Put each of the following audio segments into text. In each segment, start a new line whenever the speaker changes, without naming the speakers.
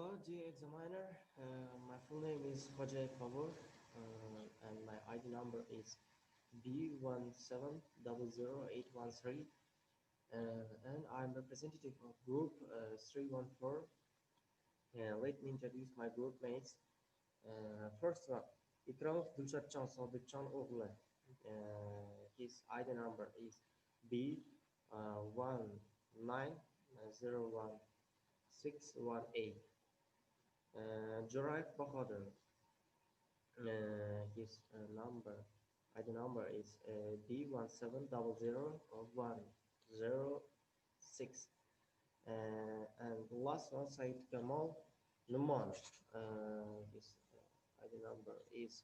Hello, dear examiner. My full name is Hojay Pavur, and my ID number is B1700813, and I'm representative of group 314. Let me introduce my group mates. First one, Ikramov Dulshatchan Sobitchan Oğlu. His ID number is B1901618. Jorai Bahadur. His ID number is B1700106. And the last one, Said Kamal Numan. His ID number is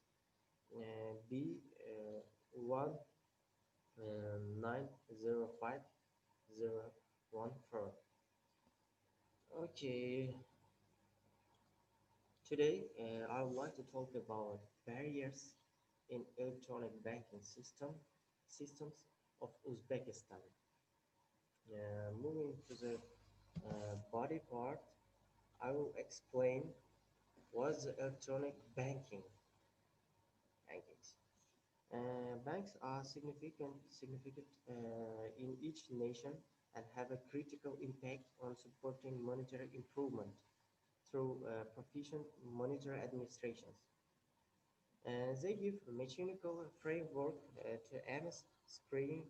B1905014. Okay, today I would like to talk about barriers in electronic banking systems of Uzbekistan. Moving to the body part, I will explain what's the electronic bankings. Banks are significant in each nation and have a critical impact on supporting monetary improvement through proficient monetary administrations. They give a mechanical framework to MS screen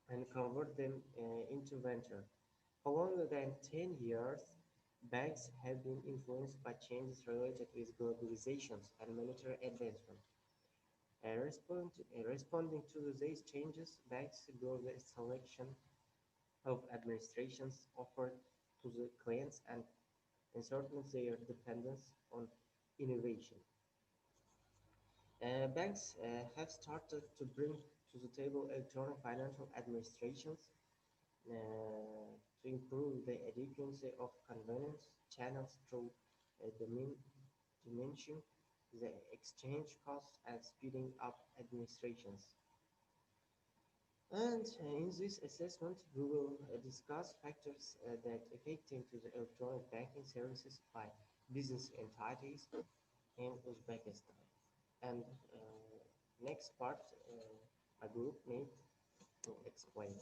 and convert them into venture. For longer than 10 years, banks have been influenced by changes related with globalizations and monetary advancement. Responding to these changes, banks grow the selection of administrations offered to the clients and uncertain their dependence on innovation. Banks have started to bring to the table electronic financial administrations to improve the adequacy of convenience channels through diminishing the exchange costs and speeding up administrations. And in this assessment, we will discuss factors that affect into the electronic banking services by business entities in Uzbekistan. And next part, a group mate will explain.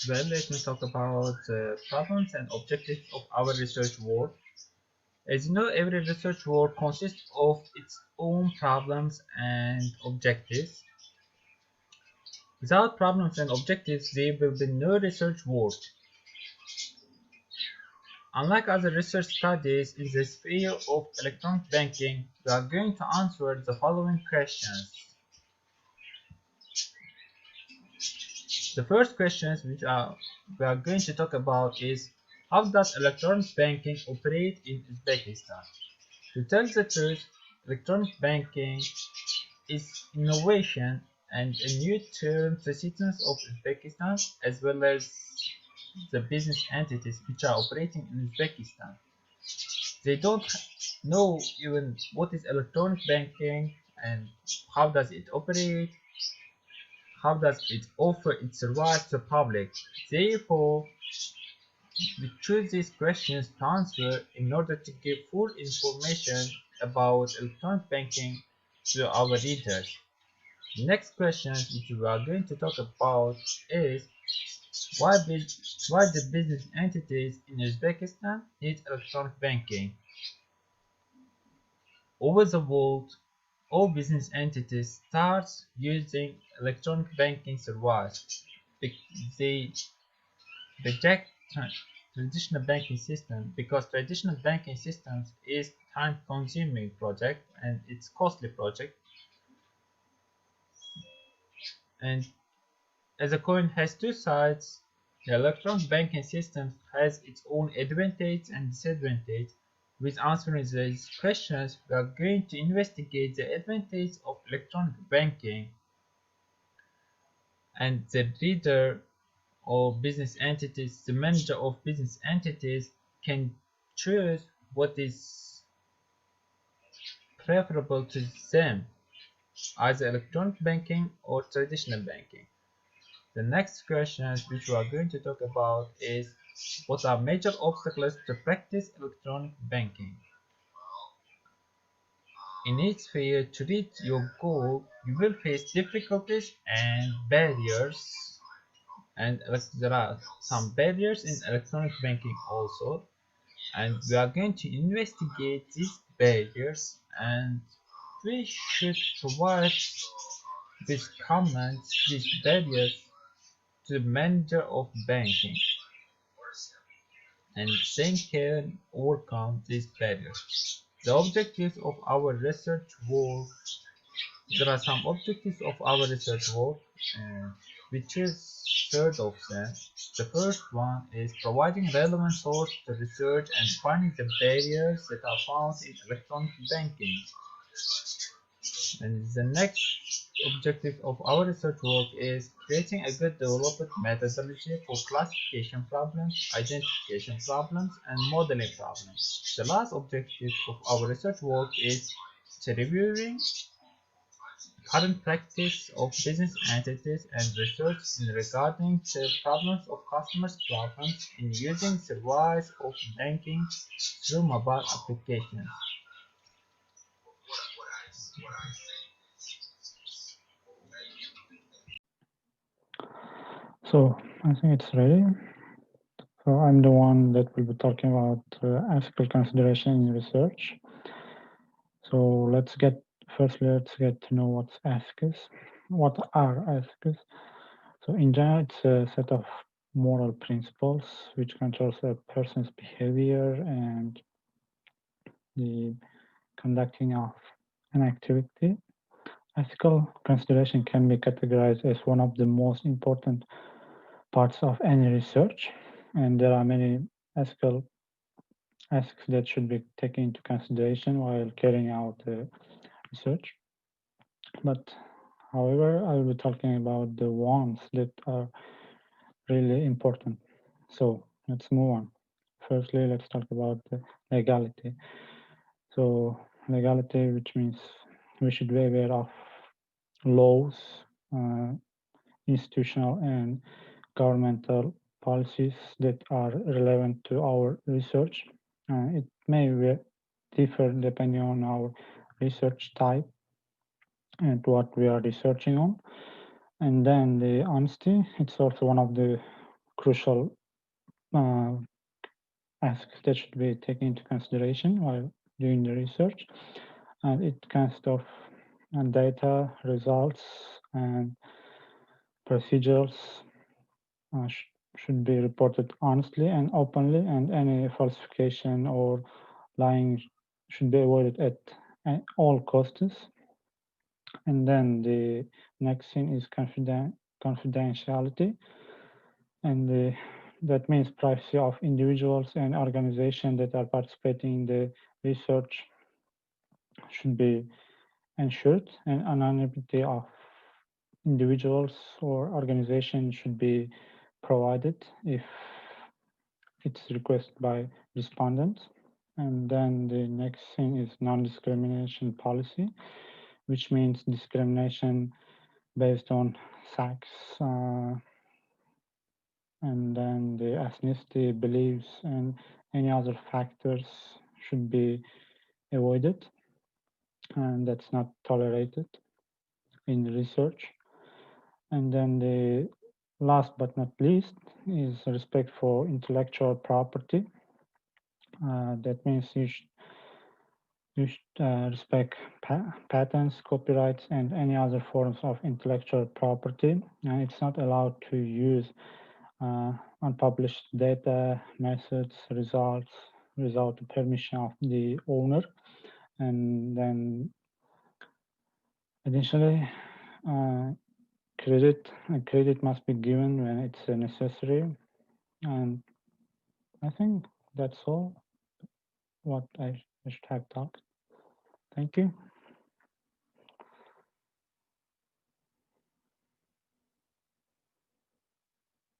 Well, let me talk about problems and objectives of our research work. As you know, every research work consists of its own problems and objectives. Without problems and objectives, there will be no research work. Unlike other research studies in the sphere of electronic banking, we are going to answer the following questions. The first questions which we are going to talk about is, how does electronic banking operate in Uzbekistan? To tell the truth, electronic banking is innovation and a new term to citizens of Uzbekistan as well as the business entities which are operating in Uzbekistan. They don't know even what is electronic banking and how does it operate, how does it offer its service to the public. Therefore, we choose these questions to answer in order to give full information about electronic banking to our readers. The next question which we are going to talk about is why the business entities in Uzbekistan need electronic banking. Over the world, all business entities start using electronic banking service. They reject traditional banking system because traditional banking systems is time-consuming project and it's costly project, and as a coin has two sides, the electronic banking system has its own advantage and disadvantage. With answering these questions, we are going to investigate the advantage of electronic banking, and the reader or business entities, the manager of business entities can choose what is preferable to them. either electronic banking or traditional banking. The next question which we are going to talk about is what are major obstacles to practice electronic banking? In each field, to reach your goal, you will face difficulties and barriers, and there are some barriers in electronic banking also, and we are going to investigate these barriers, and we should provide these comments, these barriers to the manager of banking, and they can overcome these barriers. The objectives of our research work, there are some objectives of our research work, uh, which is third of them. The first one is providing relevant source to research and finding the barriers that are found in electronic banking. And the next objective of our research work is creating a good developed methodology for classification problems, identification problems, and modeling problems. The last objective of our research work is reviewing current practice of business entities and research in regarding the problems of customers' problems in using service of banking through mobile applications.
So I think it's ready. So I'm the one that will be talking about ethical consideration in research. So let's get to know what's ethics. What are ethics? So in general, it's a set of moral principles which controls a person's behavior and the conducting of an activity. Ethical consideration can be categorized as one of the most important parts of any research, and there are many ethical aspects that should be taken into consideration while carrying out research. But however, I will be talking about the ones that are really important. So let's move on. Firstly, let's talk about the legality. So legality, which means we should be aware of laws, uh, institutional and governmental policies that are relevant to our research. It may differ depending on our research type and what we are researching on. And then the honesty, it's also one of the crucial uh, aspects that should be taken into consideration while doing the research. And it consists of data, results, and procedures should be reported honestly and openly, and any falsification or lying should be avoided at all costs. And then the next thing is confidentiality, and that means privacy of individuals and organizations that are participating in the research should be ensured, and anonymity of individuals or organizations should be provided if it's requested by respondents. And then the next thing is non-discrimination policy, which means discrimination based on sex, and then the ethnicity, beliefs, and any other factors should be avoided, and that's not tolerated in research. And then the last but not least is respect for intellectual property. That means you should respect patents, copyrights, and any other forms of intellectual property. It's not allowed to use uh, unpublished data, methods, results without the permission of the owner. And then additionally, uh, credit must be given when it's necessary. And I think that's all what I should have talked. Thank you.